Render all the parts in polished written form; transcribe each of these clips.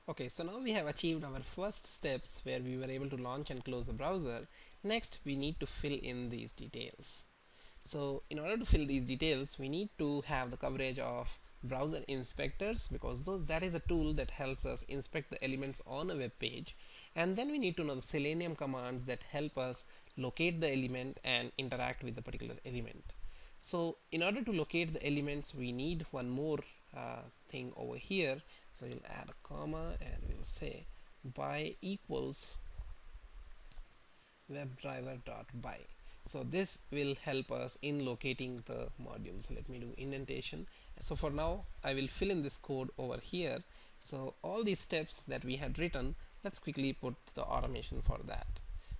Okay, so now we have achieved our first steps where we were able to launch and close the browser. Next, we need to fill in these details. So in order to fill these details, we need to have the coverage of browser inspectors, because that is a tool that helps us inspect the elements on a web page. And then we need to know the Selenium commands that help us locate the element and interact with the particular element. So in order to locate the elements, we need one more thing over here. So we'll add a comma and we'll say by equals webdriver.by. So this will help us in locating the modules. Let me do indentation. So for now I will fill in this code over here. So all these steps that we had written, let's quickly put the automation for that.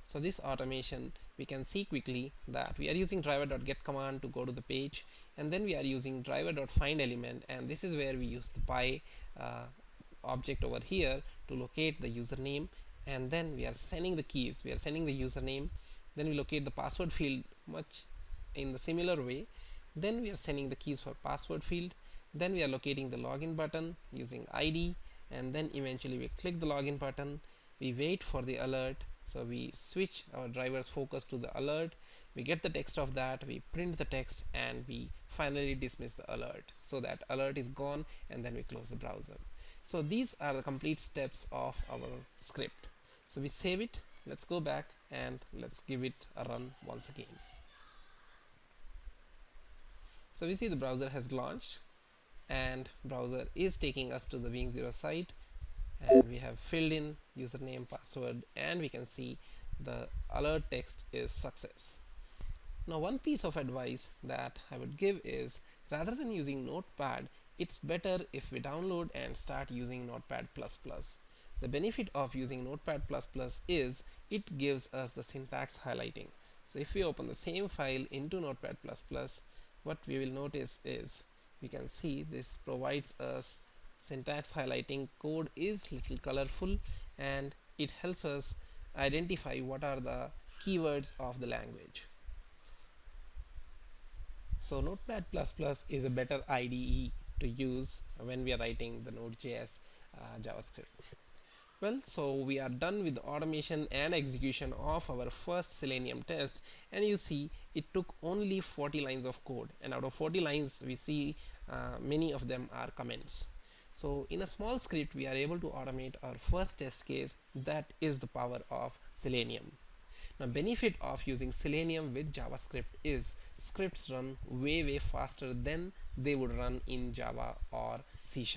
So this automation, we can see quickly that we are using driver.get command to go to the page, and then we are using driver.find element, and this is where we use the by object over here to locate the username, and then we are sending the keys. We are sending the username, then we locate the password field much in the similar way, then we are sending the keys for password field, then we are locating the login button using id, and then eventually we click the login button, we wait for the alert. So we switch our driver's focus to the alert, we get the text of that, we print the text, and we finally dismiss the alert. So that alert is gone, and then we close the browser. So these are the complete steps of our script. So we save it, let's go back and let's give it a run once again. So we see the browser has launched, and browser is taking us to the Being Zero site, and we have filled in username, password, and we can see the alert text is success. Now one piece of advice that I would give is, rather than using Notepad, it's better if we download and start using Notepad++. The benefit of using Notepad++ is it gives us the syntax highlighting. So if we open the same file into Notepad++, what we will notice is we can see this provides us syntax highlighting. Code is little colorful, and it helps us identify what are the keywords of the language. So Notepad++ is a better IDE to use when we are writing the Node.js JavaScript. Well, so we are done with the automation and execution of our first Selenium test, and you see it took only 40 lines of code, and out of 40 lines we see many of them are comments. So in a small script we are able to automate our first test case. That is the power of Selenium. Now benefit of using Selenium with JavaScript is scripts run way faster than they would run in Java or C#.